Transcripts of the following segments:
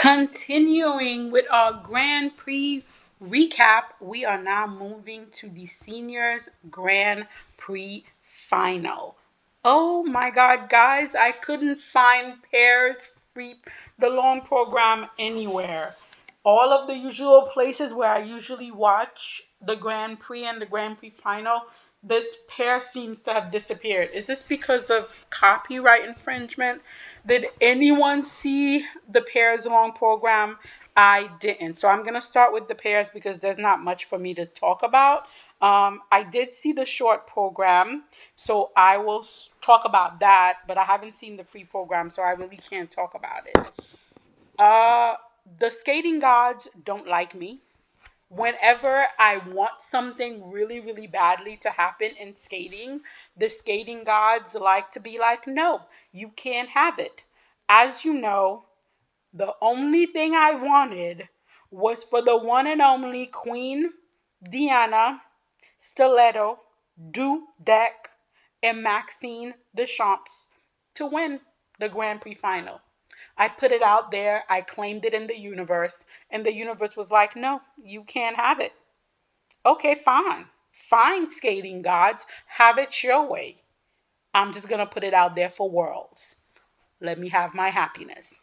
Continuing with our Grand Prix recap, we are now moving to the Seniors Grand Prix final. Oh my God, guys, I couldn't find pairs free the long program anywhere. All of the usual places where I usually watch the Grand Prix and the Grand Prix final, this pair seems to have disappeared. Is this because of copyright infringement? Did anyone see the pairs long program? I didn't. So I'm going to start with the pairs because there's not much for me to talk about. I did see the short program, so I will talk about that, but I haven't seen the free program, so I really can't talk about it. Uh, the skating gods don't like me. Whenever I want something really, really badly to happen in skating, the skating gods like to be like, no, you can't have it. As you know, the only thing I wanted was for the one and only Queen Diana, Stiletto, Dudek, and Maxine Deschamps to win the Grand Prix final. I put it out there, I claimed it in the universe, and the universe was like, no, you can't have it. Okay, fine. Fine, skating gods, have it your way. I'm just going to put it out there for worlds. Let me have my happiness.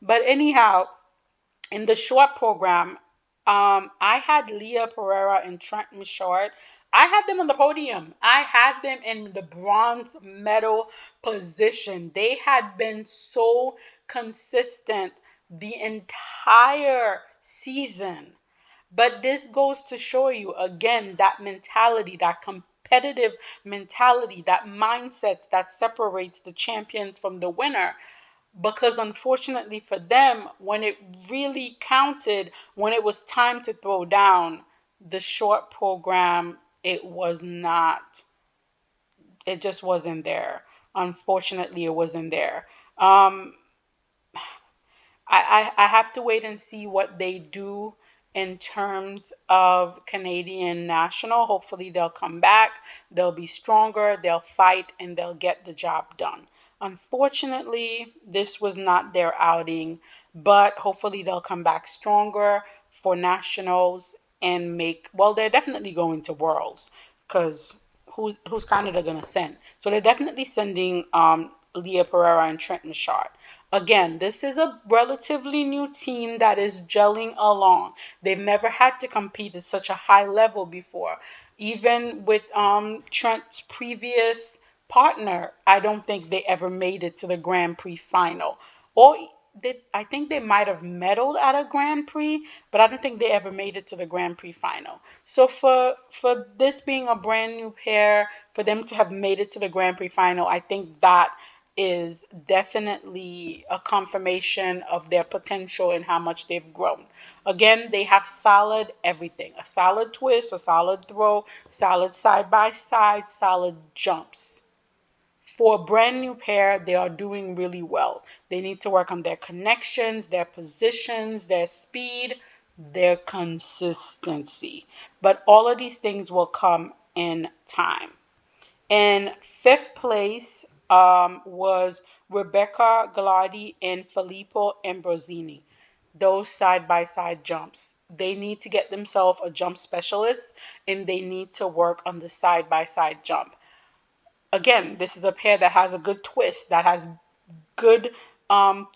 But anyhow, in the short program, I had Leah Pereira and Trent Michaud. I had them on the podium. I had them in the bronze medal position. They had been so consistent the entire season. But this goes to show you again that mentality, that competitive mentality, that mindset that separates the champions from the winner. Because unfortunately for them, when it really counted, when it was time to throw down the short program, it was not, it just wasn't there. Unfortunately, it wasn't there. Um, I have to wait and see what they do in terms of Canadian national. Hopefully, they'll come back, they'll be stronger, they'll fight, and they'll get the job done. Unfortunately, this was not their outing, but hopefully, they'll come back stronger for nationals and make, well, they're definitely going to Worlds because who's Canada going to send? So they're definitely sending Leah Pereira and Trent Michaud. Again, this is a relatively new team that is gelling along. They've never had to compete at such a high level before. Even with Trent's previous partner, I don't think they ever made it to the Grand Prix final. Or I think they might have medaled at a Grand Prix, but I don't think they ever made it to the Grand Prix final. So for this being a brand new pair, for them to have made it to the Grand Prix final, I think that is definitely a confirmation of their potential and how much they've grown. Again, they have solid everything, a solid twist, a solid throw, solid side by side, solid jumps. For a brand new pair, they are doing really well. They need to work on their connections, their positions, their speed, their consistency. But all of these things will come in time. In fifth place was Rebecca Gallardi and Filippo Ambrosini. Those side by side jumps. They need to get themselves a jump specialist and they need to work on the side by side jump. Again, this is a pair that has a good twist, that has good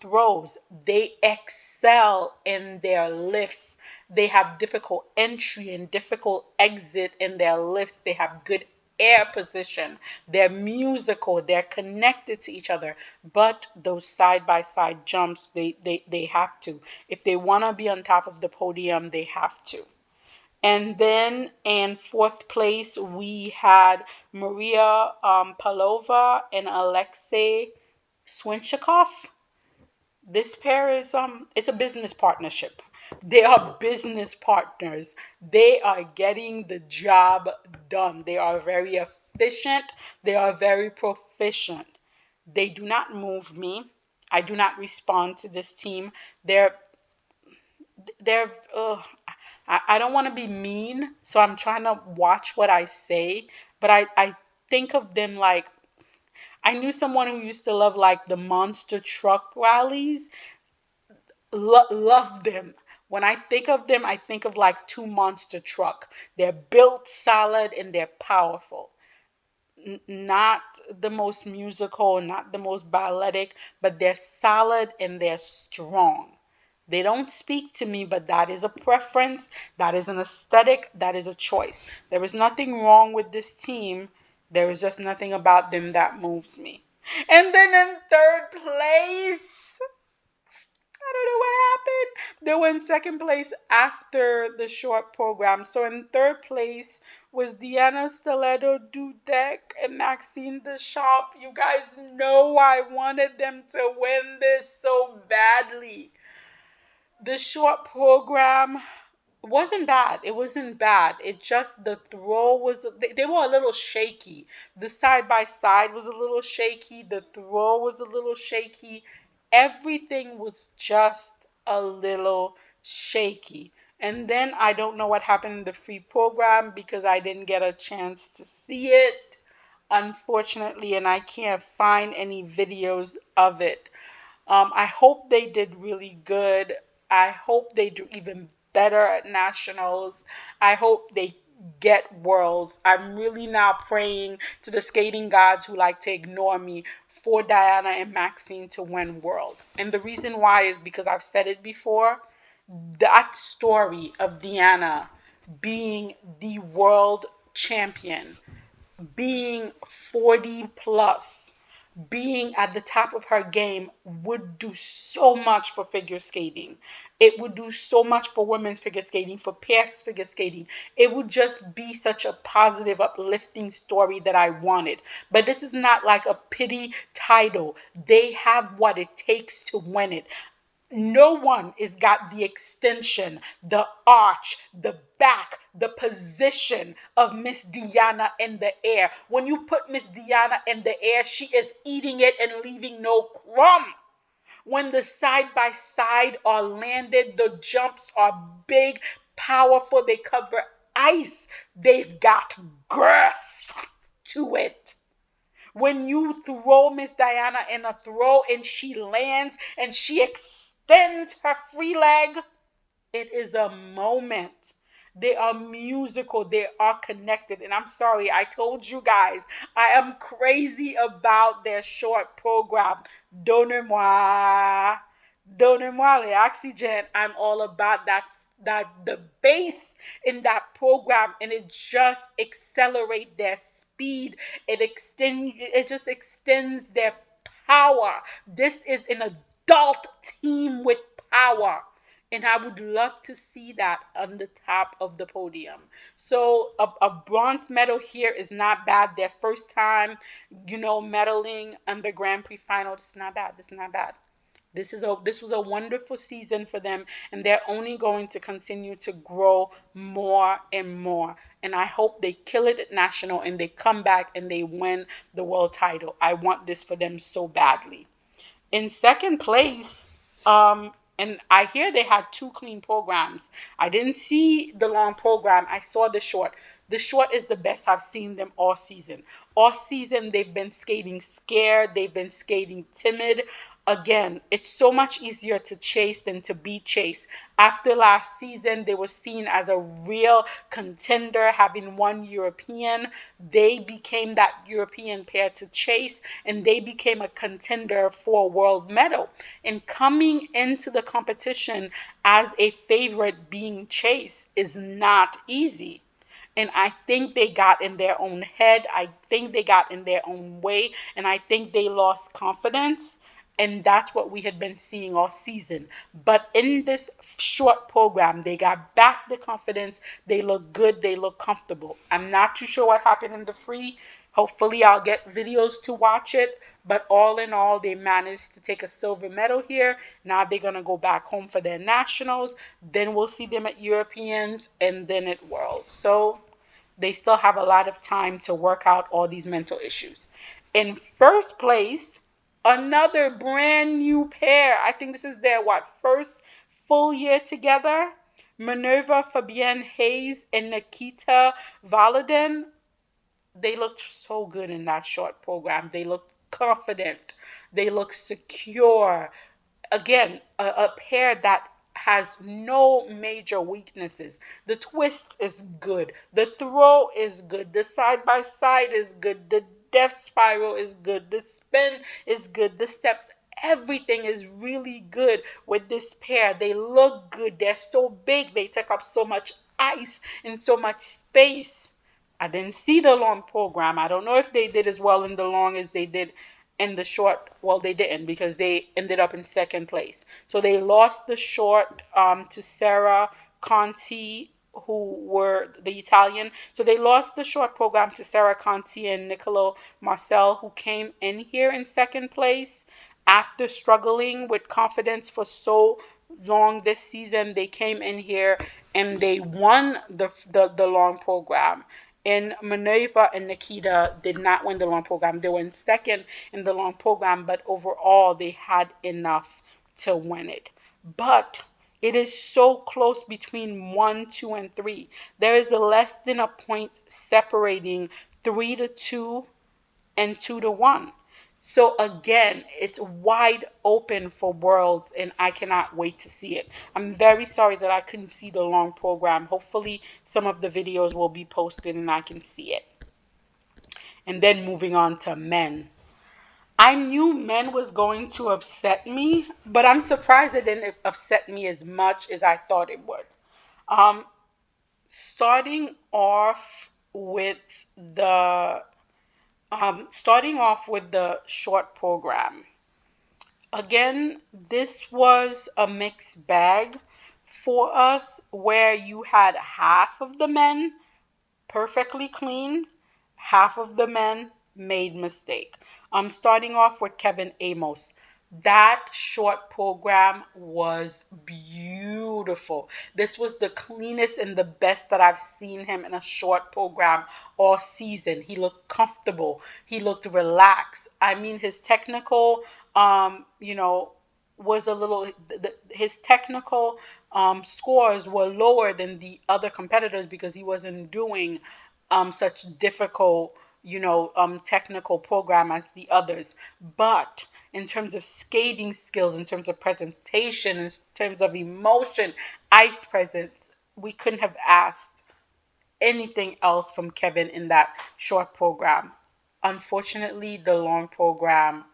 throws. They excel in their lifts. They have difficult entry and difficult exit in their lifts. They have good air position. They're musical. They're connected to each other. But those side by side jumps, they have to. If they want to be on top of the podium, they have to. And then in fourth place, we had Maria Palova and Alexei Swinchikov. This pair is it's a business partnership. They are business partners. They are getting the job done. They are very efficient. They are very proficient. They do not move me. I do not respond to this team. They're I don't want to be mean, so I'm trying to watch what I say, but I think of them like I knew someone who used to love like the monster truck rallies. Love them. When I think of them, I think of like two monster truck. They're built solid and they're powerful. Not the most musical, not the most balletic, but they're solid and they're strong. They don't speak to me, but that is a preference, that is an aesthetic, that is a choice. There is nothing wrong with this team. There is just nothing about them that moves me. And then in third place, I don't know what happened. They were in second place after the short program. So in third place was Diana Stiletto Dudek and Maxine Deschamps. You guys know I wanted them to win this so badly. The short program wasn't bad. It wasn't bad. It just the throw was they were a little shaky. The side by side was a little shaky. The throw was a little shaky. Everything was just a little shaky. And then I don't know what happened in the free program because I didn't get a chance to see it, unfortunately, and I can't find any videos of it. I hope they did really good. I hope they do even better at nationals. I hope they get worlds. I'm really now praying to the skating gods who like to ignore me for Diana and Maxine to win world. And the reason why is because I've said it before. That story of Diana being the world champion, being 40 plus, being at the top of her game would do so much for figure skating. It would do so much for women's figure skating, for pairs figure skating. It would just be such a positive, uplifting story that I wanted. But this is not like a pity title. They have what it takes to win it. No one has got the extension, the arch, the back, the position of Miss Diana in the air. When you put Miss Diana in the air, she is eating it and leaving no crumb. When the side by side are landed, the jumps are big, powerful, they cover ice. They've got girth to it. When you throw Miss Diana in a throw and she lands and she extends her free leg, it is a moment. They are musical, they are connected. And I'm sorry, I told you guys, I am crazy about their short program. Donnez-moi, donnez-moi les oxygen. I'm all about that the bass in that program, and it just accelerates their speed. It just extends their power. This is an adult team with power. And I would love to see that on the top of the podium. So a bronze medal here is not bad. Their first time, medaling on the Grand Prix final. This is not bad. This is not bad. This was a wonderful season for them, and they're only going to continue to grow more and more. And I hope they kill it at national and they come back and they win the world title. I want this for them so badly. In second place, and I hear they had two clean programs. I didn't see the long program. I saw the short. The short is the best I've seen them all season. All season they've been skating scared. They've been skating timid. Again, it's so much easier to chase than to be chased. After last season, they were seen as a real contender, having won European. They became that European pair to chase, and they became a contender for a world medal. And coming into the competition as a favorite being chased is not easy. And I think they got in their own head. I think they got in their own way. And I think they lost confidence. And that's what we had been seeing all season. But in this short program, they got back the confidence. They look good. They look comfortable. I'm not too sure what happened in the free. Hopefully, I'll get videos to watch it. But all in all, they managed to take a silver medal here. Now they're going to go back home for their nationals. Then we'll see them at Europeans and then at Worlds. So they still have a lot of time to work out all these mental issues. In first place, another brand new pair. I think this is their first full year together. Minerva Fabienne Hayes and Nikita Valadin. They looked so good in that short program. They looked confident. They looked secure. again, a pair that has no major weaknesses. The twist is good. The throw is good. The side by side is good. The death spiral is good. The spin is good. The steps, everything is really good with this pair. They look good. They're so big. They take up so much ice and so much space. I didn't see the long program. I don't know if they did as well in the long as they did in the short. Well, they didn't because they ended up in second place. So they lost the short to Sarah Conti, who were the Italian. So they lost the short program to Sarah Conti and Niccolo Marcel, who came in here in second place after struggling with confidence for so long this season. They came in here and they won the long program. And Minerva and Nikita did not win the long program. They were in second in the long program, but overall they had enough to win it. But it is so close between 1, 2, and 3. There is less than a point separating 3-2 and 2-1. So again, it's wide open for Worlds, and I cannot wait to see it. I'm very sorry that I couldn't see the long program. Hopefully, some of the videos will be posted and I can see it. And then moving on to men. I knew men was going to upset me, but I'm surprised it didn't upset me as much as I thought it would. Um, starting off with the starting off with the short program. Again, this was a mixed bag for us where you had half of the men perfectly clean, half of the men made mistake. I'm starting off with Kevin Amos. That short program was beautiful. This was the cleanest and the best that I've seen him in a short program all season. He looked comfortable. He looked relaxed. I mean, his technical, you know, was a little, his technical scores were lower than the other competitors because he wasn't doing such difficult, technical program as the others. But in terms of skating skills, in terms of presentation, in terms of emotion, ice presence, we couldn't have asked anything else from Kevin in that short program. Unfortunately, the long program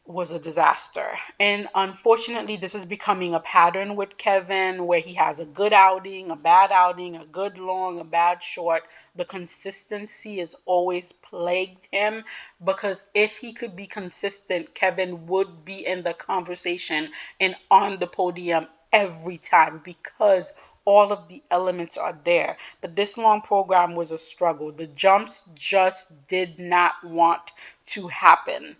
was a disaster. And unfortunately, this is becoming a pattern with Kevin where he has a good outing, a bad outing, a good long, a bad short. The consistency has always plagued him because if he could be consistent, Kevin would be in the conversation and on the podium every time because all of the elements are there. But this long program was a struggle. The jumps just did not want to happen.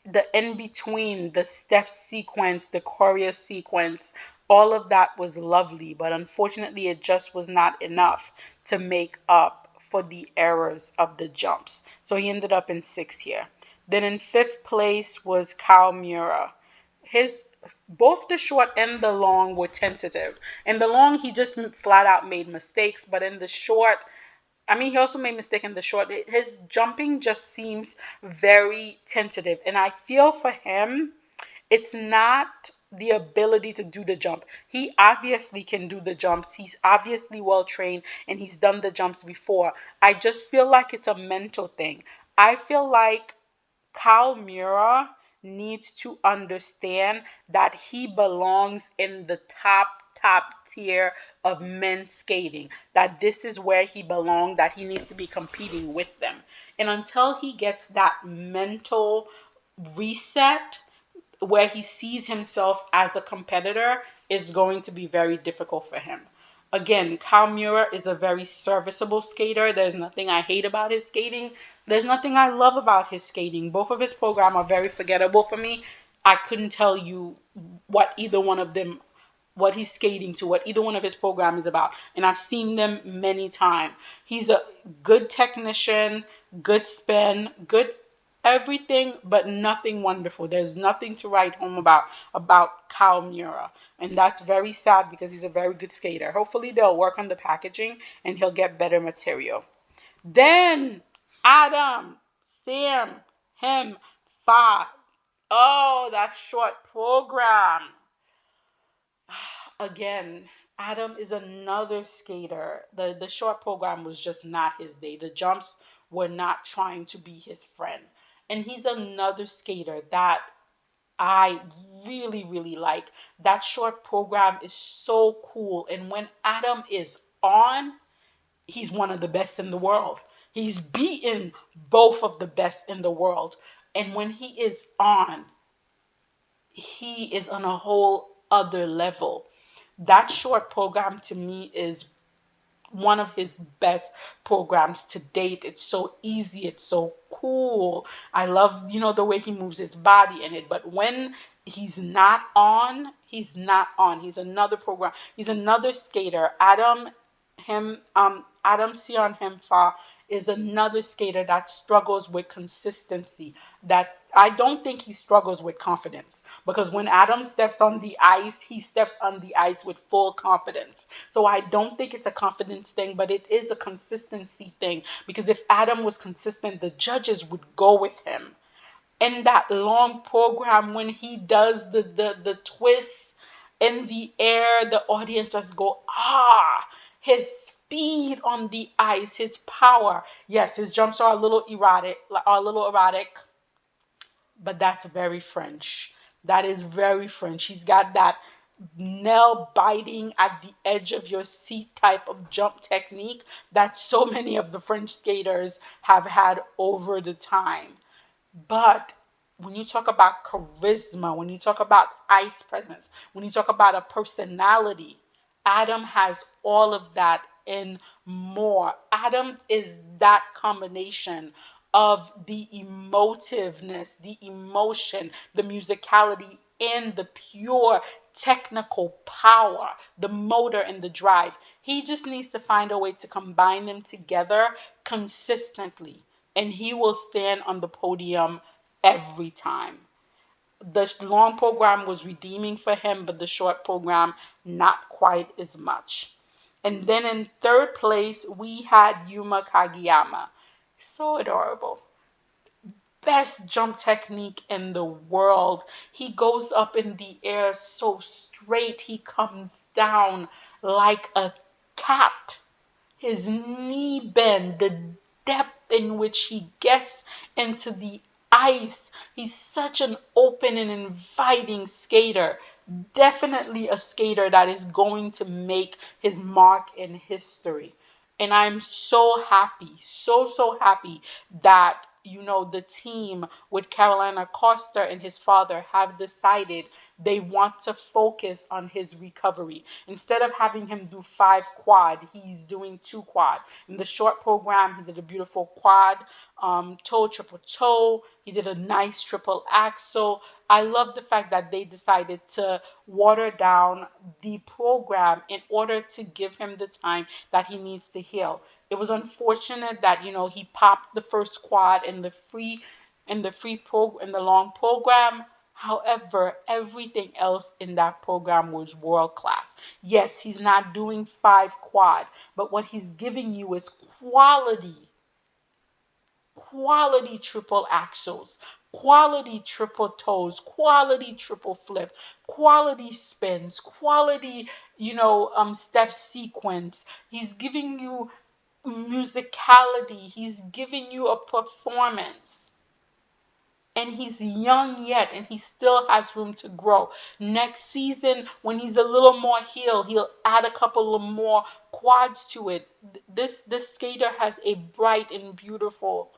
The in between, the step sequence, the choreo sequence, all of that was lovely, but unfortunately, it just was not enough to make up for the errors of the jumps. So he ended up in sixth here. Then in fifth place was Kyle Mura. His both the short and the long were tentative. In the long, he just flat out made mistakes, but in the short, I mean, he also made a mistake in the short. His jumping just seems very tentative. And I feel for him, it's not the ability to do the jump. He obviously can do the jumps. He's obviously well trained and he's done the jumps before. I just feel like it's a mental thing. I feel like Kyle Mura needs to understand that he belongs in the top tier of men's skating, that this is where he belongs, that he needs to be competing with them. And until he gets that mental reset where he sees himself as a competitor, it's going to be very difficult for him. Again, Kyle Mura is a very serviceable skater. There's nothing I hate about his skating. There's nothing I love about his skating. Both of his programs are very forgettable for me. I couldn't tell you what either one of them, what he's skating to, what either one of his program is about. And I've seen them many times. He's a good technician, good spin, good everything, but nothing wonderful. There's nothing to write home about Kyle Mura. And that's very sad because he's a very good skater. Hopefully they'll work on the packaging and he'll get better material. Then Adam, Sam, him, Fa. Oh, that short program. Again, Adam is another skater. The short program was just not his day. The jumps were not trying to be his friend. And he's another skater that I really, really like. That short program is so cool. And when Adam is on, he's one of the best in the world. He's beaten both of the best in the world. And when he is on, he is on a whole other level. That short program to me is one of his best programs to date. It's so easy, it's so cool. I love, the way he moves his body in it. But when he's not on, he's not on. He's another program. He's another skater. Adam Sion Hemfa is another skater that struggles with consistency. That I don't think he struggles with confidence, because when Adam steps on the ice, he steps on the ice with full confidence. So I don't think it's a confidence thing, but it is a consistency thing, because if Adam was consistent, the judges would go with him. In that long program, when he does the twist in the air, the audience just go, ah. His speed on the ice, his power. Yes, his jumps are a little erratic, but that's very French. That is very French. He's got that nail biting at the edge of your seat type of jump technique that so many of the French skaters have had over the time. But when you talk about charisma, when you talk about ice presence, when you talk about a personality, Adam has all of that and more. Adam is that combination of the emotiveness, the emotion, the musicality, and the pure technical power, the motor and the drive. He just needs to find a way to combine them together consistently, and he will stand on the podium every time. The long program was redeeming for him, but the short program, not quite as much. And then in third place, we had Yuma Kageyama. So adorable. Best jump technique in the world. He goes up in the air so straight, he comes down like a cat. His knee bend, the depth in which he gets into the ice. He's such an open and inviting skater. Definitely a skater that is going to make his mark in history. And I'm so happy, so happy that the team with Carolina Costa and his father have decided they want to focus on his recovery. Instead of having him do 5 quad, he's doing 2 quad. In the short program, he did a beautiful quad, toe, triple toe. He did a nice triple axel. I love the fact that they decided to water down the program in order to give him the time that he needs to heal. It was unfortunate that he popped the first quad in the long program. However, everything else in that program was world class. Yes, he's not doing 5 quad, but what he's giving you is quality triple axles, quality triple toes, quality triple flip, quality spins, quality, step sequence. He's giving you musicality. He's giving you a performance. And he's young yet, and he still has room to grow. Next season, when he's a little more healed, he'll add a couple of more quads to it. This skater has a bright and beautiful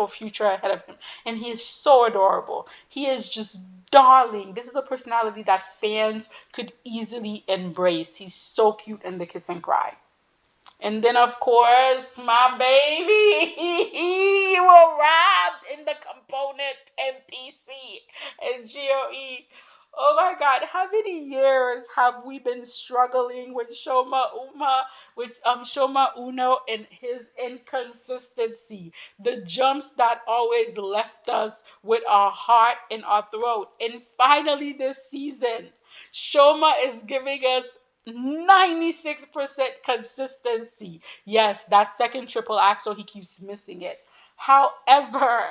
future ahead of him, and he is so adorable. He is just darling. This is a personality that fans could easily embrace. He's so cute in the kiss and cry. And then, of course, my baby, he will robbed in the component MPC and GOE. Oh my God, how many years have we been struggling with Shoma Uno and his inconsistency? The jumps that always left us with our heart in our throat. And finally this season, Shoma is giving us 96% consistency. Yes, that second triple axel, he keeps missing it. However,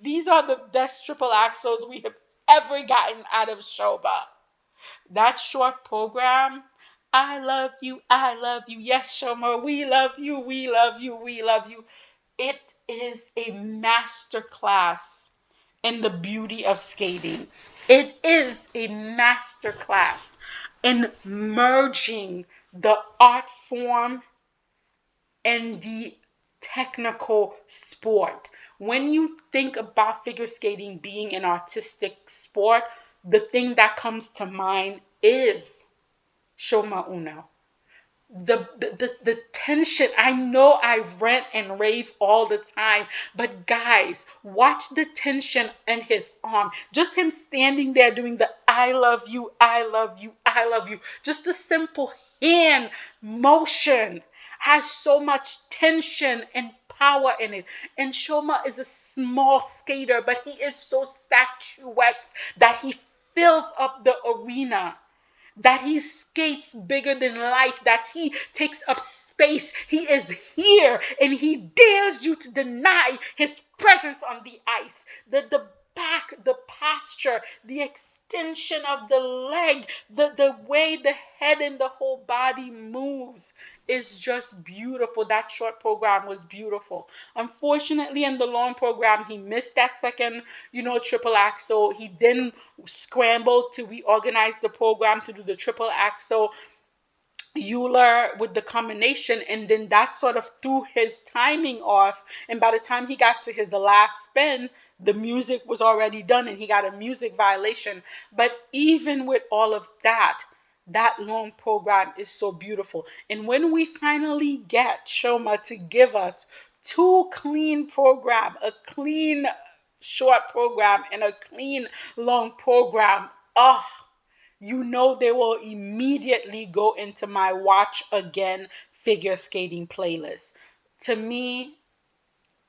These are the best triple axels we have ever gotten out of Shoba. That short program, I love you, I love you. Yes, Shoma, we love you, we love you, we love you. It is a master class in the beauty of skating. It is a master class in merging the art form and the technical sport. When you think about figure skating being an artistic sport, the thing that comes to mind is Shoma Uno. The tension. I know I rant and rave all the time, but guys, watch the tension in his arm. Just him standing there doing the I love you, I love you, I love you. Just the simple hand motion has so much tension and power in it. And Shoma is a small skater, but he is so statuesque that he fills up the arena, that he skates bigger than life, that he takes up space. He is here and he dares you to deny his presence on the ice. The back, the posture, the extension of the leg, the way the head and the whole body moves is just beautiful. That short program was beautiful. Unfortunately, in the long program, he missed that second, triple axel. He then scrambled to reorganize the program to do the triple axel Euler with the combination, and then that sort of threw his timing off. And by the time he got to his last spin, the music was already done and he got a music violation. But even with all of that, that long program is so beautiful. And when we finally get Shoma to give us two clean program, a clean short program and a clean long program, oh, they will immediately go into my watch again figure skating playlist. To me,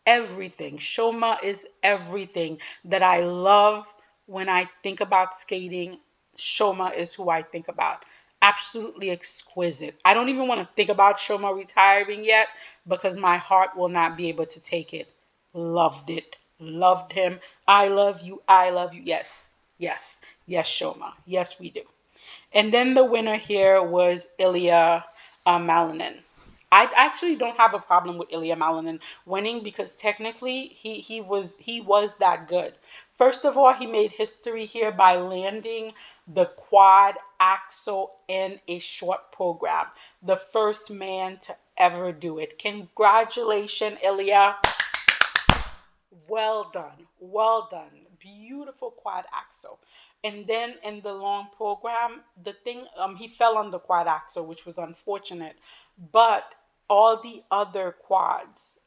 everything. Shoma is everything that I love when I think about skating. Shoma is who I think about. Absolutely exquisite. I don't even want to think about Shoma retiring yet because my heart will not be able to take it. Loved it. Loved him. I love you. I love you. Yes. Yes. Yes, Shoma. Yes, we do. And then the winner here was Ilya Malinin. I actually don't have a problem with Ilya Malinin winning because technically he was that good. First of all, he made history here by landing the quad axel in a short program. The first man to ever do it. Congratulations, Ilya. Well done. Well done. Beautiful quad axel. And then in the long program, the thing, he fell on the quad axle, which was unfortunate. But all the other quads,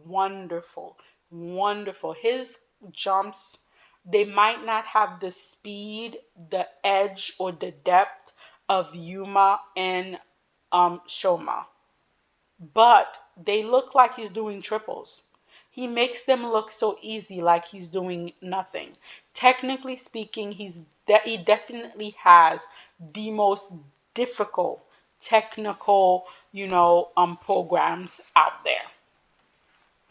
wonderful, wonderful. His jumps, they might not have the speed, the edge, or the depth of Yuma and Shoma, but they look like he's doing triples. He makes them look so easy, like he's doing nothing. Technically speaking, he definitely has the most difficult technical, programs out there.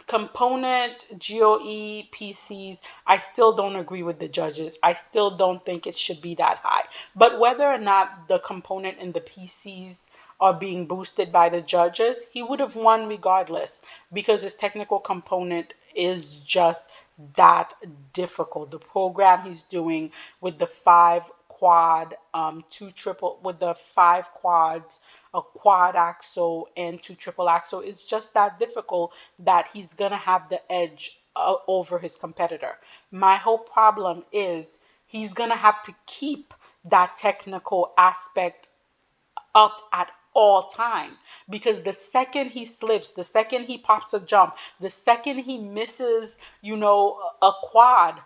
Component, GOE, PCs, I still don't agree with the judges. I still don't think it should be that high. But whether or not the component and the PCs are being boosted by the judges, he would have won regardless because his technical component is just that difficult. The program he's doing with the five quad, two triple, with the five quads, a quad axle and two triple axle is just that difficult that he's gonna have the edge over his competitor. My whole problem is he's gonna have to keep that technical aspect up at all time because the second he slips, the second he pops a jump, the second he misses, a quad,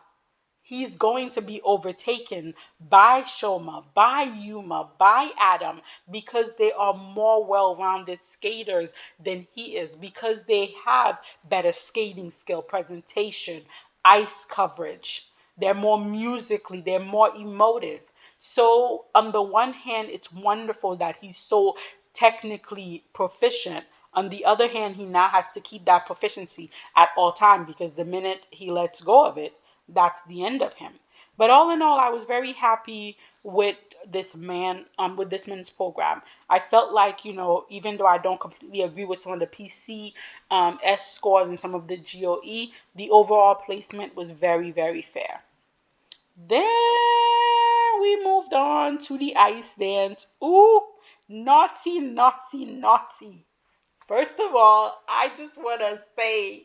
he's going to be overtaken by Shoma, by Yuma, by Adam because they are more well-rounded skaters than he is because they have better skating skill, presentation, ice coverage. They're more musically, they're more emotive. So on the one hand, it's wonderful that he's so technically proficient. On the other hand, he now has to keep that proficiency at all time, because the minute he lets go of it, that's the end of him. But all in all, I was very happy with with this man's program. I felt like, even though I don't completely agree with some of the PC S scores and some of the GOE, the overall placement was very, very fair. Then we moved on to the ice dance. Ooh, naughty, naughty, naughty. First of all, I just want to say,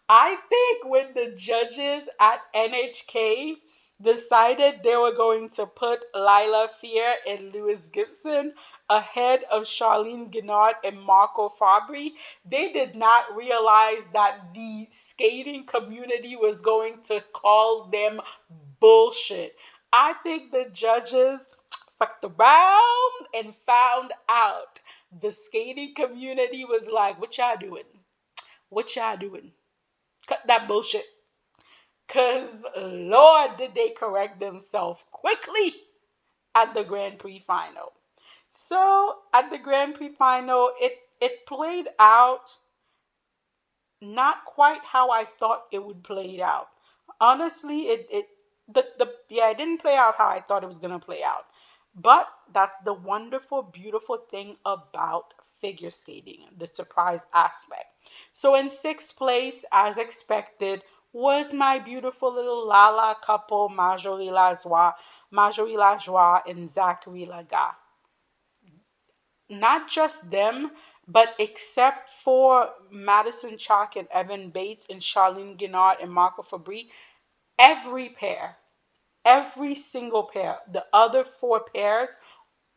I think when the judges at NHK decided they were going to put Lila Fear and Lewis Gibson ahead of Charlene Guinard and Marco Fabri, they did not realize that the skating community was going to call them bullshit. I think the judges fucked around and found out. The skating community was like, what y'all doing? What y'all doing? Cut that bullshit. Because, Lord, did they correct themselves quickly at the Grand Prix final. So, at the Grand Prix final, it played out not quite how I thought it would play out. Honestly, it didn't play out how I thought it was gonna play out. But that's the wonderful, beautiful thing about figure skating, the surprise aspect. So in sixth place, as expected, was my beautiful little Lala couple, Marjorie Lajoie and Zachary Laga. Not just them, but except for Madison Chalk and Evan Bates and Charlene Guinard and Marco Fabri, every pair, every single pair, the other four pairs,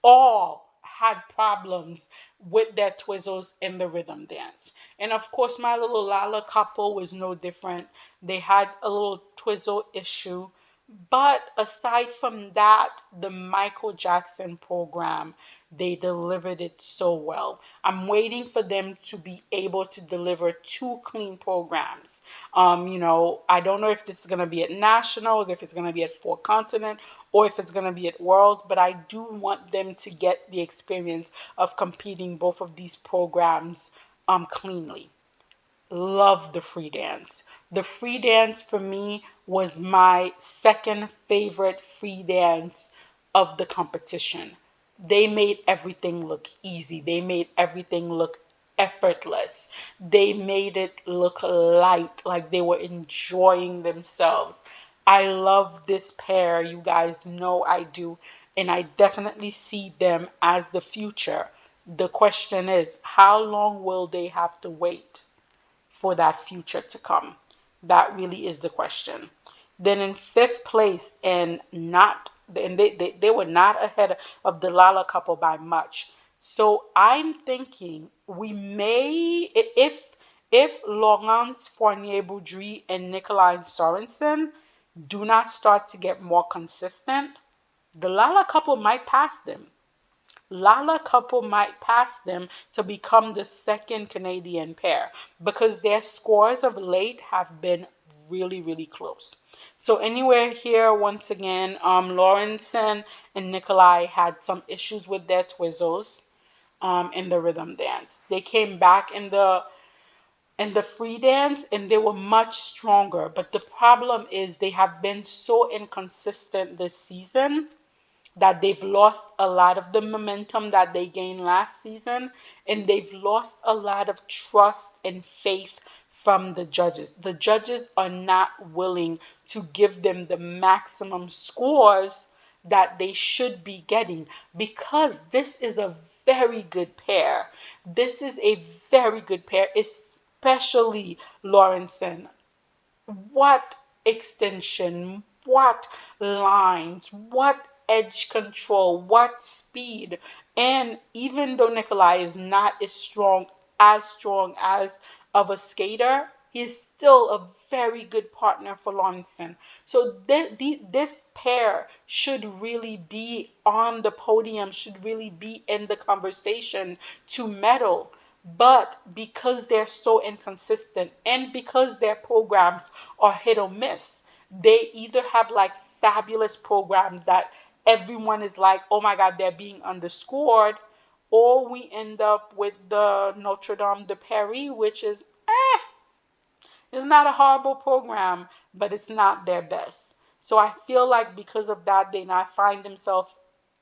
all had problems with their twizzles in the rhythm dance. And of course, my little Lala couple was no different. They had a little twizzle issue. But aside from that, the Michael Jackson program, they delivered it so well. I'm waiting for them to be able to deliver two clean programs. I don't know if this is going to be at Nationals, if it's going to be at Four Continent, or if it's going to be at Worlds, but I do want them to get the experience of competing both of these programs cleanly. Love the free dance. The free dance for me was my second favorite free dance of the competition. They made everything look easy. They made everything look effortless. They made it look light, like they were enjoying themselves. I love this pair. You guys know I do. And I definitely see them as the future. The question is, how long will they have to wait for that future to come? That really is the question. Then in fifth place, they were not ahead of the Lala couple by much. So I'm thinking we may, if Laurence Fournier Boudry and Nikolai Sorensen do not start to get more consistent, the Lala couple might pass them. Lala couple might pass them to become the second Canadian pair, because their scores of late have been really, really close. So anywhere here, once again, Lawrenson and Nikolai had some issues with their twizzles in the rhythm dance. They came back in the free dance and they were much stronger. But the problem is they have been so inconsistent this season that they've lost a lot of the momentum that they gained last season, and they've lost a lot of trust and faith from the judges. The judges are not willing to give them the maximum scores that they should be getting, because this is a very good pair. This is a very good pair, especially Lawrenson. What extension, what lines, what edge control, what speed. And even though Nikolai is not as strong as of a skater, he's still a very good partner for Lawrenson. So this pair should really be on the podium, should really be in the conversation to medal. But because they're so inconsistent and because their programs are hit or miss, they either have like fabulous programs that everyone is like, oh my God, they're being underscored, or we end up with the Notre Dame de Paris, which is it's not a horrible program, but it's not their best. So I feel like because of that, they now find themselves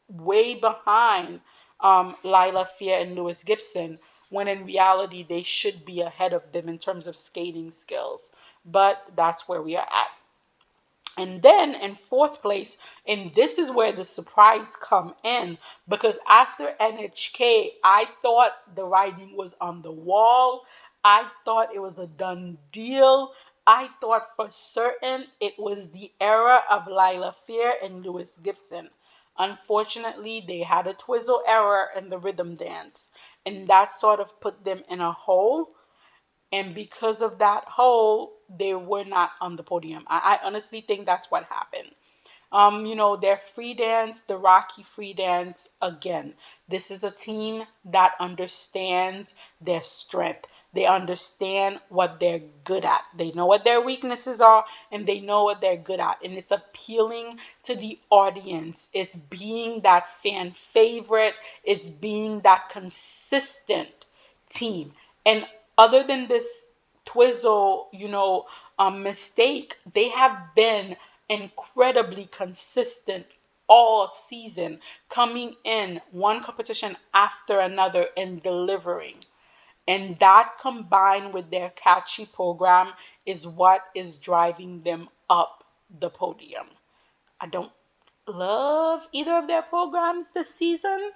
way behind Lila Fear and Lewis Gibson, when in reality they should be ahead of them in terms of skating skills. But that's where we are at. And then in fourth place, and this is where the surprise come in, because after NHK, I thought the writing was on the wall. I thought it was a done deal. I thought for certain it was the era of Lila Fear and Lewis Gibson. Unfortunately, they had a twizzle error in the rhythm dance, and that sort of put them in a hole. And because of that hole, they were not on the podium. I honestly think that's what happened. Their free dance, the Rocky free dance, again, this is a team that understands their strength. They understand what they're good at. They know what their weaknesses are, and they know what they're good at. And it's appealing to the audience. It's being that fan favorite. It's being that consistent team. And other than this Twizzle, mistake, they have been incredibly consistent all season, coming in one competition after another and delivering. And that combined with their catchy program is what is driving them up the podium. I don't love either of their programs this season,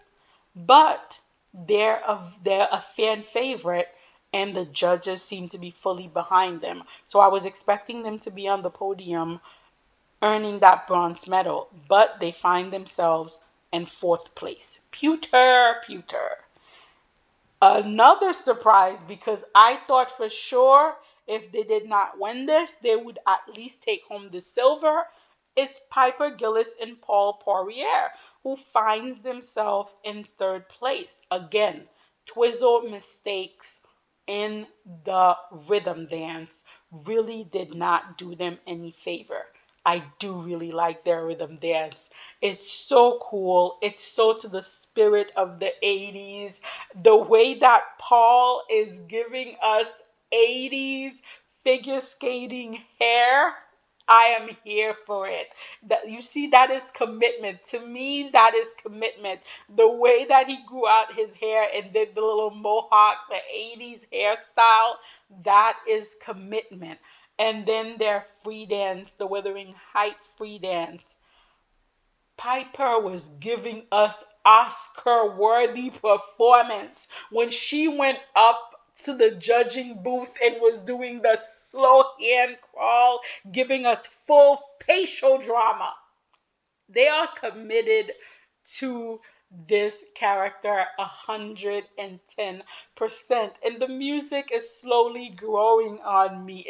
but they're a fan favorite, and the judges seem to be fully behind them. So I was expecting them to be on the podium earning that bronze medal, but they find themselves in fourth place. Pewter. Another surprise, because I thought for sure if they did not win this, they would at least take home the silver, is Piper Gillis and Paul Poirier, who finds themselves in third place. Again, twizzle mistakes in the rhythm dance really did not do them any favor. I do really like their rhythm dance. It's so cool. It's so to the spirit of the 80s. The way that Paul is giving us 80s figure skating hair, I am here for it. That you see, that is commitment. To me, that is commitment. The way that he grew out his hair and did the little mohawk, the 80s hairstyle, that is commitment. And then their free dance, the Wuthering Height free dance. Piper was giving us Oscar-worthy performance when she went up to the judging booth and was doing the slow hand crawl, giving us full facial drama. They are committed to this character 110%, and the music is slowly growing on me.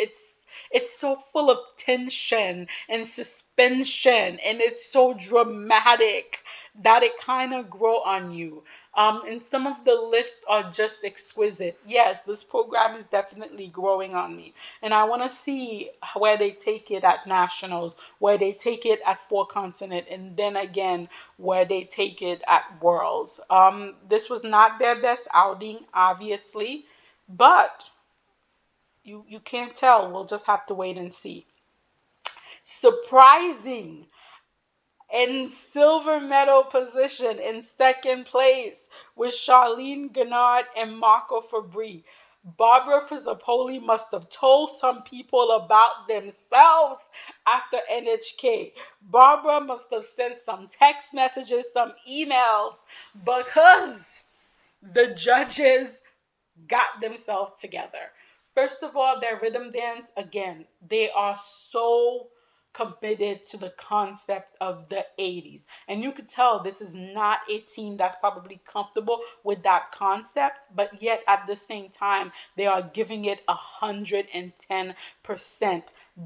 It's so full of tension and suspension, and it's so dramatic that it kind of grow on you. And some of the lists are just exquisite. Yes, this program is definitely growing on me, and I want to see where they take it at nationals, where they take it at four continent, and then again where they take it at worlds. This was not their best outing, obviously, but you can't tell. We'll just have to wait and see. Surprising in silver medal position in second place with Charlene Gennard and Marco Fabri. Barbara Fizzapoli must have told some people about themselves after NHK. Barbara must have sent some text messages, some emails, because the judges got themselves together. First of all, their rhythm dance, again, they are so committed to the concept of the 80s. And you could tell this is not a team that's probably comfortable with that concept, but yet at the same time, they are giving it 110%.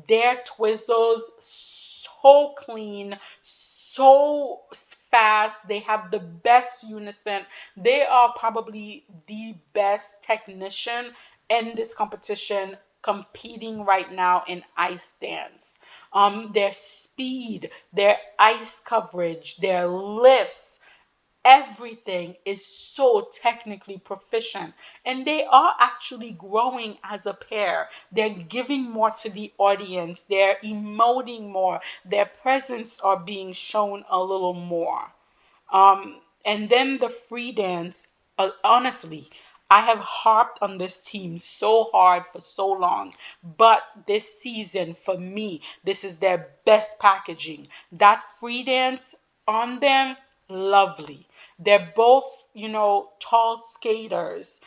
Their twizzles, so clean, so fast. They have the best unison. They are probably the best technician in this competition competing right now in ice dance. Their speed, their ice coverage, their lifts, everything is so technically proficient, and they are actually growing as a pair. They're giving more to the audience, they're emoting more, their presence are being shown a little more. And then the free dance, honestly, I have harped on this team so hard for so long, but this season, for me, this is their best packaging. That free dance on them, lovely. They're both, tall skaters.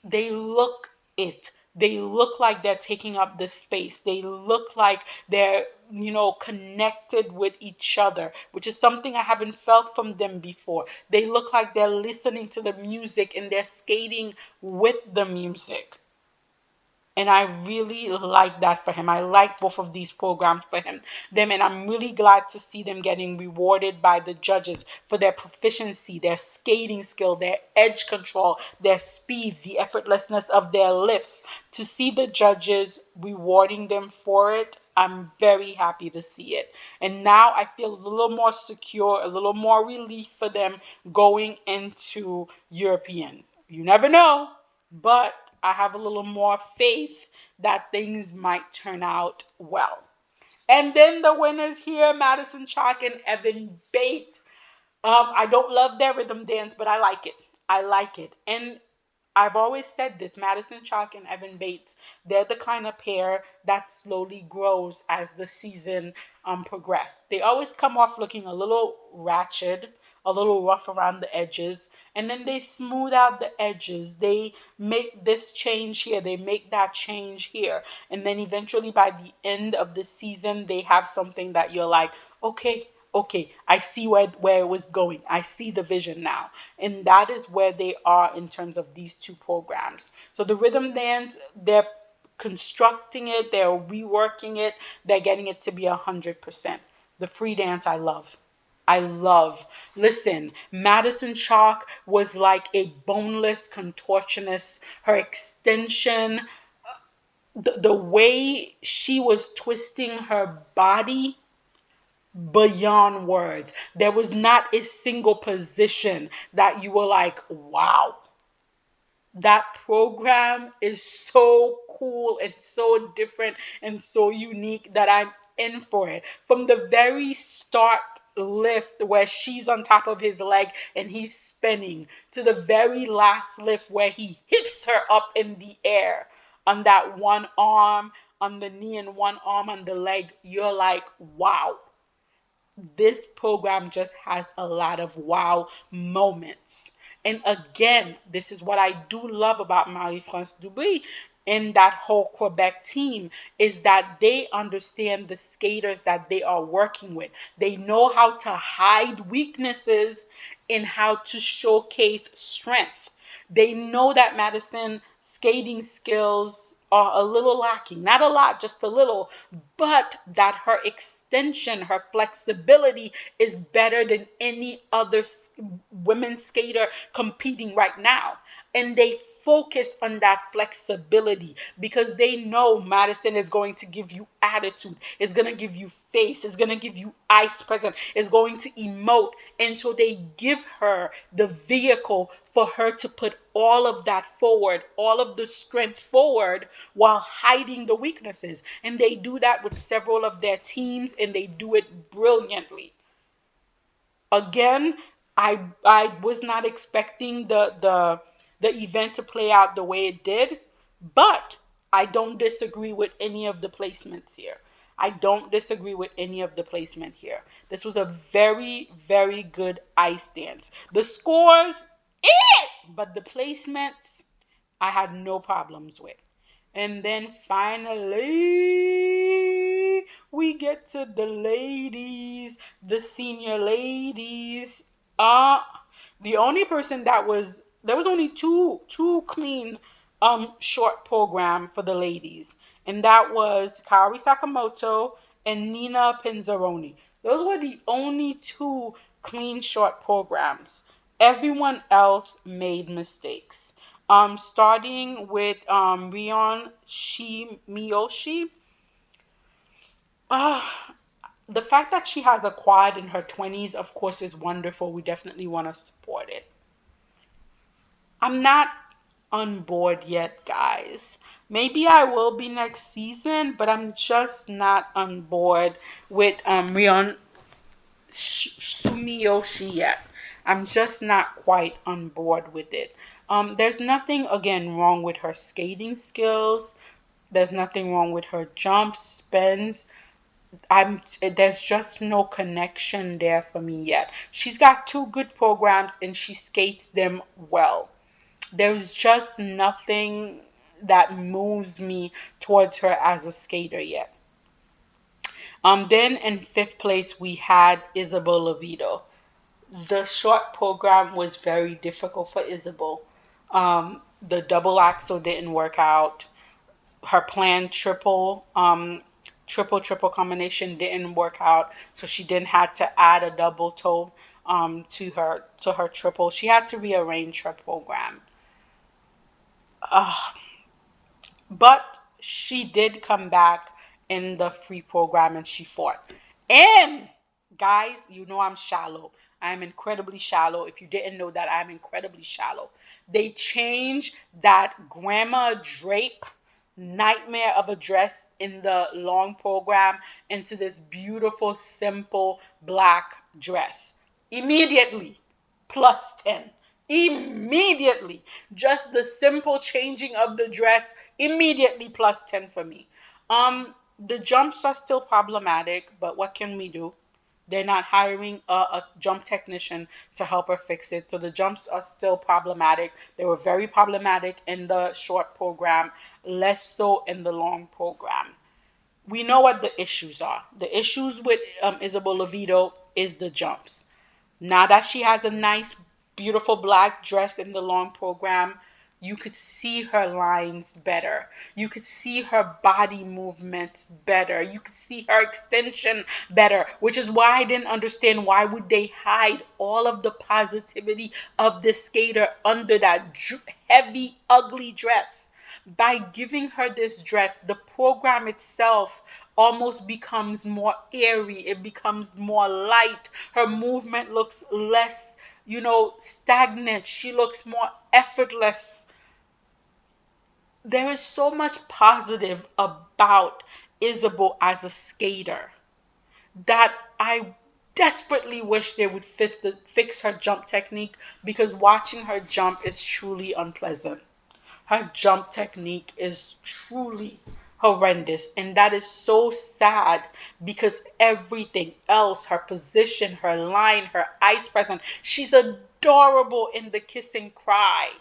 They look it. They look like they're taking up the space. They look like they're, connected with each other, which is something I haven't felt from them before. They look like they're listening to the music and they're skating with the music. And I really like that for him. I like both of these programs for them, and I'm really glad to see them getting rewarded by the judges for their proficiency, their skating skill, their edge control, their speed, the effortlessness of their lifts. To see the judges rewarding them for it, I'm very happy to see it. And now I feel a little more secure, a little more relief for them going into European. You never know, but I have a little more faith that things might turn out well. And then the winners here, Madison Chalk and Evan Bate. I don't love their rhythm dance, but I like it. I like it. And I've always said this, Madison Chalk and Evan Bates, they're the kind of pair that slowly grows as the season progresses. They always come off looking a little ratchet, a little rough around the edges, and then they smooth out the edges. They make this change here, they make that change here, and then eventually by the end of the season, they have something that you're like, okay, okay, I see where it was going. I see the vision now. And that is where they are in terms of these two programs. So the rhythm dance, they're constructing it, they're reworking it, they're getting it to be 100%. The free dance, I love. I love. Listen, Madison Chalk was like a boneless contortionist. Her extension, the way she was twisting her body, beyond words. There was not a single position that you were like, wow, that program is so cool and so different and so unique that I'm in for it. From the very start lift where she's on top of his leg and he's spinning to the very last lift where he hips her up in the air on that one arm on the knee and one arm on the leg, you're like, wow, this program just has a lot of wow moments. And again, this is what I do love about Marie-France Dubuis and that whole Quebec team is that they understand the skaters that they are working with. They know how to hide weaknesses and how to showcase strength. They know that Madison skating skills are a little lacking, not a lot, just a little, but that her extension, her flexibility is better than any other women's skater competing right now. And they focus on that flexibility because they know Madison is going to give you attitude, is going to give you face, is going to give you ice presence, is going to emote. And so they give her the vehicle for her to put all of that forward, all of the strength forward while hiding the weaknesses. And they do that with several of their teams and they do it brilliantly. Again, I was not expecting the event to play out the way it did, but I don't disagree with any of the placements here. I don't disagree with any of the placement here. This was a very, very good ice dance. The scores, but the placements, I had no problems with. And then finally, we get to the ladies, the senior ladies. Uh, the only person there was only two clean short program for the ladies, and that was Kaori Sakamoto and Nina Pinzaroni. Those were the only two clean short programs. Everyone else made mistakes. Starting with Rion Shimiyoshi. Ah, the fact that she has a quad in her 20s, of course, is wonderful. We definitely want to support it. I'm not on board yet, guys. Maybe I will be next season, but I'm just not on board with Rion Sumiyoshi yet. I'm just not quite on board with it. There's nothing again wrong with her skating skills. There's nothing wrong with her jumps, spins. There's just no connection there for me yet. She's got two good programs and she skates them well. There's just nothing that moves me towards her as a skater yet. Then in fifth place we had Isabel Lovido. The short program was very difficult for Isabel. The double axel didn't work out. Her planned triple combination didn't work out, so she then had to add a double toe to her triple. She had to rearrange her program. Uh, but she did come back in the free program and she fought. And guys, you know I'm shallow. I'm incredibly shallow. If you didn't know that, I'm incredibly shallow. They changed that grandma drape nightmare of a dress in the long program into this beautiful, simple black dress. Immediately, plus 10. Immediately. Just the simple changing of the dress, immediately plus 10 for me. The jumps are still problematic, but what can we do? They're not hiring a jump technician to help her fix it. So the jumps are still problematic. They were very problematic in the short program, less so in the long program. We know what the issues are. The issues with Isabel Lovido is the jumps. Now that she has a nice, beautiful black dress in the long program, you could see her lines better. You could see her body movements better. You could see her extension better, which is why I didn't understand why would they hide all of the positivity of the skater under that heavy, ugly dress. By giving her this dress, the program itself almost becomes more airy. It becomes more light. Her movement looks less, stagnant. She looks more effortless. There is so much positive about Isabel as a skater that I desperately wish they would fix her jump technique, because watching her jump is truly unpleasant. Her jump technique is truly horrendous, and that is so sad because everything else, her position, her line, her ice presence, she's adorable in the kiss and cry.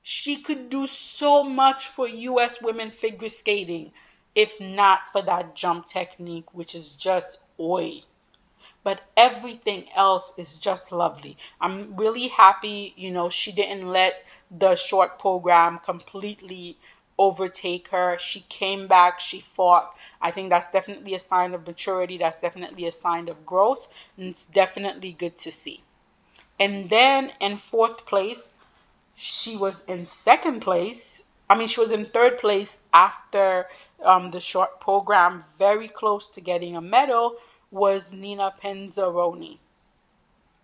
She could do so much for US women figure skating if not for that jump technique, which is just oi. But everything else is just lovely. I'm really happy, she didn't let the short program completely overtake her. She came back, she fought. I think that's definitely a sign of maturity. That's definitely a sign of growth. And it's definitely good to see. And then in fourth place, she was in second place. I mean, she was in third place after the short program, very close to getting a medal, was Nina Penzaroni.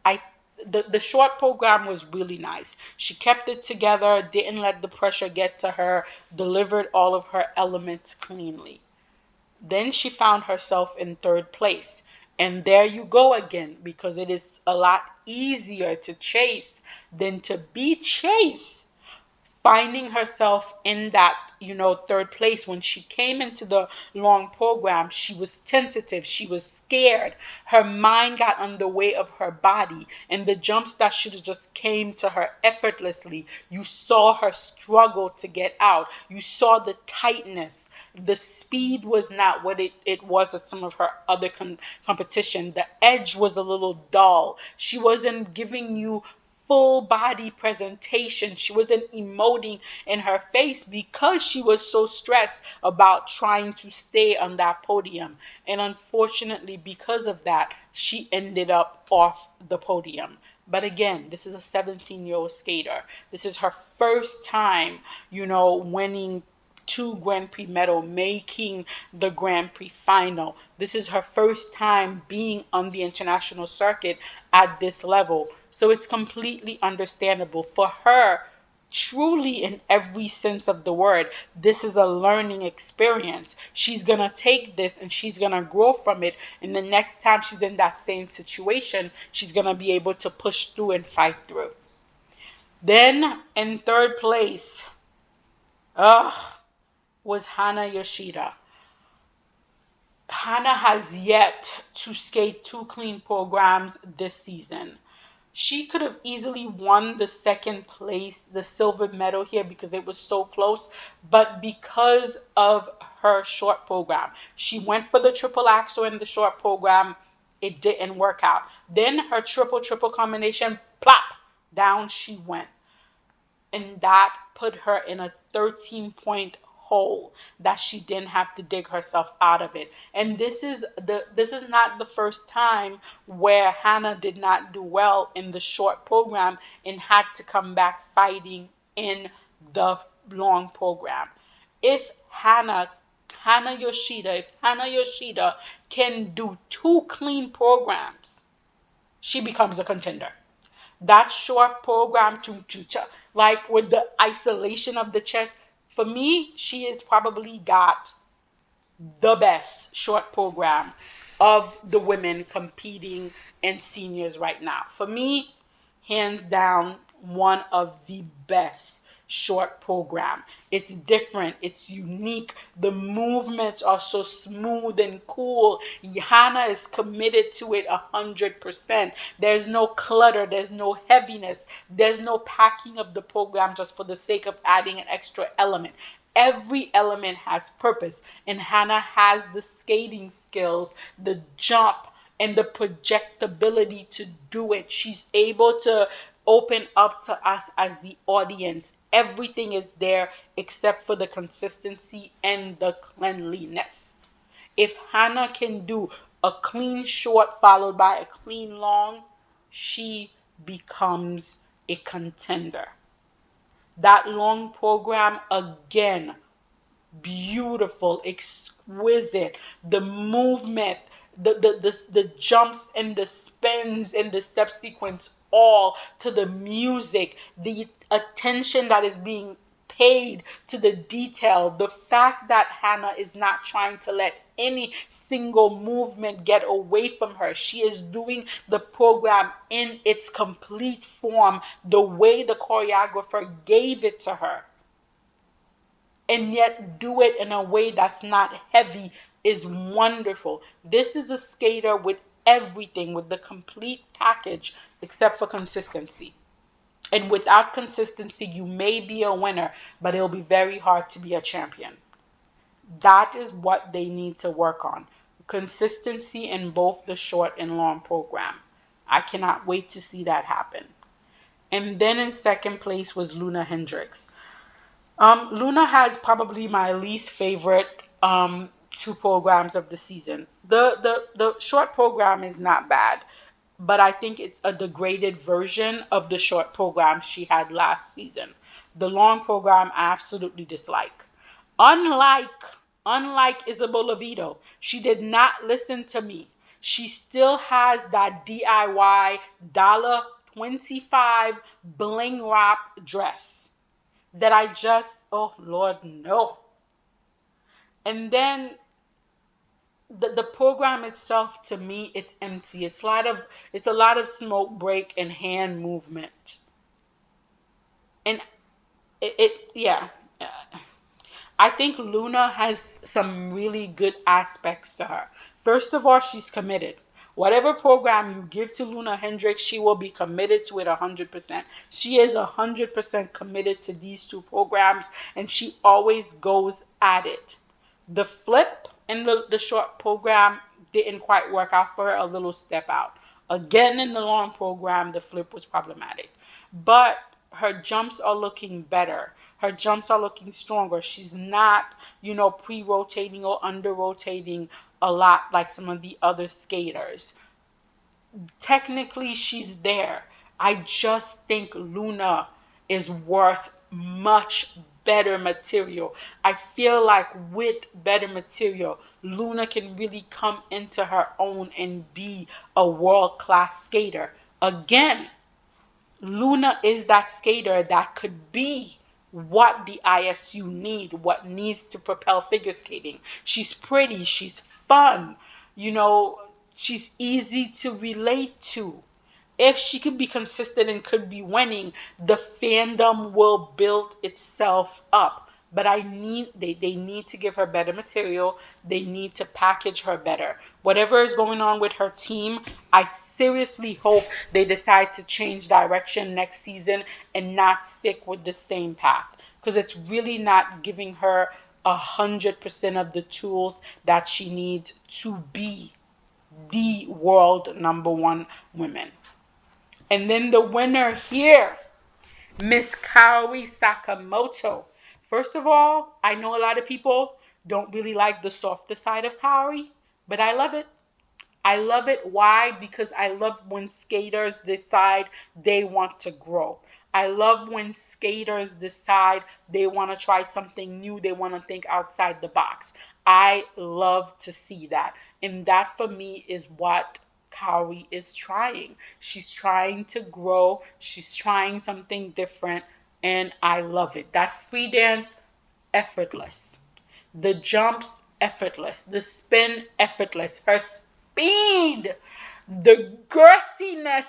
I the short program was really nice. She kept it together, didn't let the pressure get to her, delivered all of her elements cleanly. Then she found herself in third place. And there you go again, because it is a lot easier to chase than to be chased. Finding herself in that, third place. When she came into the long program, she was tentative, she was scared. Her mind got in the way of her body, and the jumps that should have just came to her effortlessly, you saw her struggle to get out. You saw the tightness. The speed was not what it was at some of her other competition. The edge was a little dull. She wasn't giving you full body presentation. She wasn't emoting in her face because she was so stressed about trying to stay on that podium. And unfortunately, because of that, she ended up off the podium. But again, this is a 17-year-old skater. This is her first time, winning two Grand Prix medal, making the Grand Prix final. This is her first time being on the international circuit at this level. So it's completely understandable for her. Truly, in every sense of the word, this is a learning experience. She's gonna take this and she's gonna grow from it. And the next time she's in that same situation, she's gonna be able to push through and fight through. Then in third place, ugh, was Hana Yoshida. Hana has yet to skate two clean programs this season. She could have easily won the second place, the silver medal here because it was so close, but because of her short program, she went for the triple axel in the short program. It didn't work out. Then her triple triple combination, plop, down she went, and that put her in a 13-point hole that she didn't have to dig herself out of it. And this is not the first time where Hannah did not do well in the short program and had to come back fighting in the long program. If Hannah Yoshida, if Hannah Yoshida can do two clean programs, she becomes a contender. That short program like with the isolation of the chest, for me, she has probably got the best short program of the women competing in seniors right now. For me, hands down, one of the best short program. It's different, it's unique. The movements are so smooth and cool. Hannah is committed to it 100%. There's no clutter, there's no heaviness, there's no packing of the program just for the sake of adding an extra element. Every element has purpose, and Hannah has the skating skills, the jump, and the projectability to do it. She's able to open up to us as the audience. Everything is there except for the consistency and the cleanliness. If Hannah can do a clean short followed by a clean long, she becomes a contender. That long program, again, beautiful, exquisite. The movement, the jumps and the spins and the step sequence, all to the music, the attention that is being paid to the detail, the fact that Hannah is not trying to let any single movement get away from her. She is doing the program in its complete form, the way the choreographer gave it to her, and yet do it in a way that's not heavy is wonderful. This is a skater with everything, with the complete package except for consistency. And without consistency, you may be a winner, but it'll be very hard to be a champion. That is what they need to work on. Consistency in both the short and long program. I cannot wait to see that happen. And then in second place was Luna Hendricks. Luna has probably my least favorite two programs of the season. The short program is not bad, but I think it's a degraded version of the short program she had last season. The long program I absolutely dislike. Unlike unlike Isabella Vito, she did not listen to me. She still has that DIY $25 bling wrap dress that I just, oh Lord, no. And then the program itself, to me, it's empty. It's a lot of smoke break and hand movement. And yeah. I think Luna has some really good aspects to her. First of all, she's committed. Whatever program you give to Luna Hendricks, she will be committed to it 100%. She is 100% committed to these two programs, and she always goes at it. The flip in the short program didn't quite work out for her, a little step out. Again, in the long program, the flip was problematic. But her jumps are looking better. Her jumps are looking stronger. She's not, pre-rotating or under-rotating a lot like some of the other skaters. Technically, she's there. I just think Luna is worth much better material. I feel like with better material, Luna can really come into her own and be a world-class skater. Again, Luna is that skater that could be what the ISU need, what needs to propel figure skating. She's pretty, she's fun, you know, she's easy to relate to. If she could be consistent and could be winning, the fandom will build itself up. But they need to give her better material. They need to package her better. Whatever is going on with her team, I seriously hope they decide to change direction next season and not stick with the same path. Because it's really not giving her 100% of the tools that she needs to be the world number one woman. And then the winner here, Miss Kaori Sakamoto. First of all, I know a lot of people don't really like the softer side of Kaori, but I love it. I love it. Why? Because I love when skaters decide they want to grow. I love when skaters decide they want to try something new, they want to think outside the box. I love to see that. And that for me is what Kaori is trying. She's trying to grow, she's trying something different, and I love it. That free dance, effortless. The jumps, effortless. The spin, effortless. Her speed, the girthiness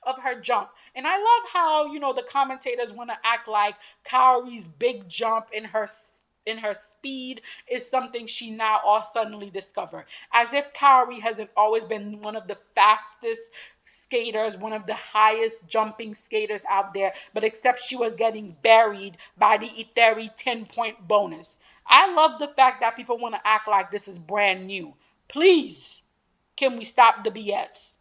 of her jump. And I love how, the commentators want to act like Kaori's big jump in her speed is something she now all suddenly discovered. As if Kaori hasn't always been one of the fastest skaters, one of the highest jumping skaters out there, but except she was getting buried by the Iteri 10-point bonus. I love the fact that people want to act like this is brand new. Please, can we stop the BS?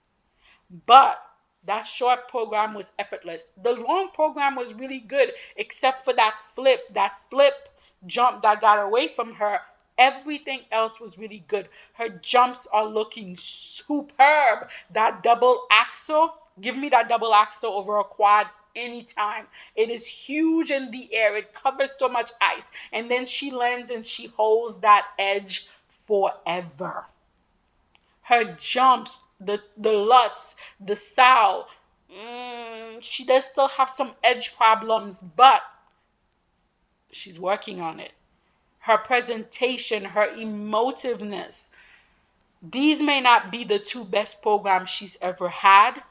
But that short program was effortless. The long program was really good, except for that flip jump that got away from her. Everything else was really good. Her jumps are looking superb. That double axel, give me that double axel over a quad anytime. It is huge in the air. It covers so much ice. And then she lands and she holds that edge forever. Her jumps, the Lutz, the Sow, she does still have some edge problems, but she's working on it. Her presentation, her emotiveness. These may not be the two best programs she's ever had,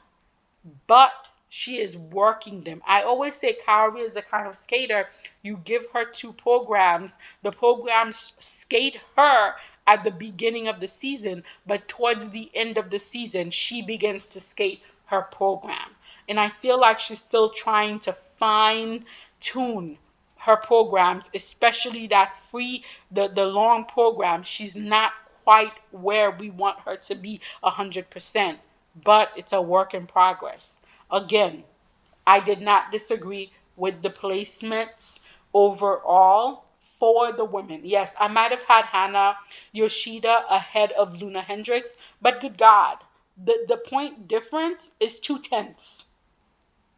but she is working them. I always say Kaori is the kind of skater, you give her two programs, the programs skate her at the beginning of the season, but towards the end of the season, she begins to skate her program. And I feel like she's still trying to fine tune her programs, especially the long program. She's not quite where we want her to be 100%, but it's a work in progress. Again, I did not disagree with the placements overall for the women. Yes, I might have had Hana Yoshida ahead of Luna Hendricks, but good God, the point difference is 2/10.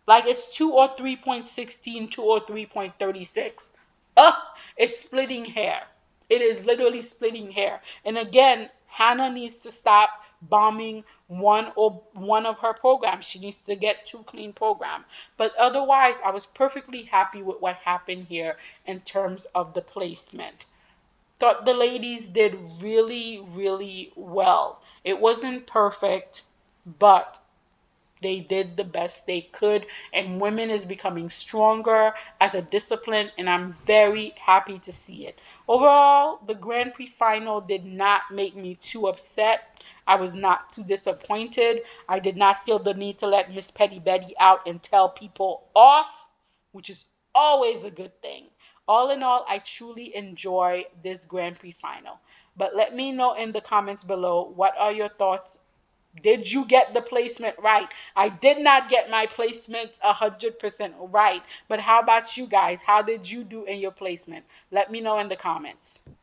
Like it's 2 or 3.16, 2 or 3.36. It's splitting hair. It is literally splitting hair. And again, Hannah needs to stop bombing one of her programs. She needs to get two clean programs. But otherwise, I was perfectly happy with what happened here in terms of the placement. Thought the ladies did really, really well. It wasn't perfect, but they did the best they could, and women is becoming stronger as a discipline, and I'm very happy to see it. Overall, the Grand Prix final did not make me too upset. I was not too disappointed. I did not feel the need to let Miss Petty Betty out and tell people off, which is always a good thing. All in all, I truly enjoy this Grand Prix final. But let me know in the comments below, what are your thoughts? Did you get the placement right? I did not get my placement 100% right. But how about you guys? How did you do in your placement? Let me know in the comments.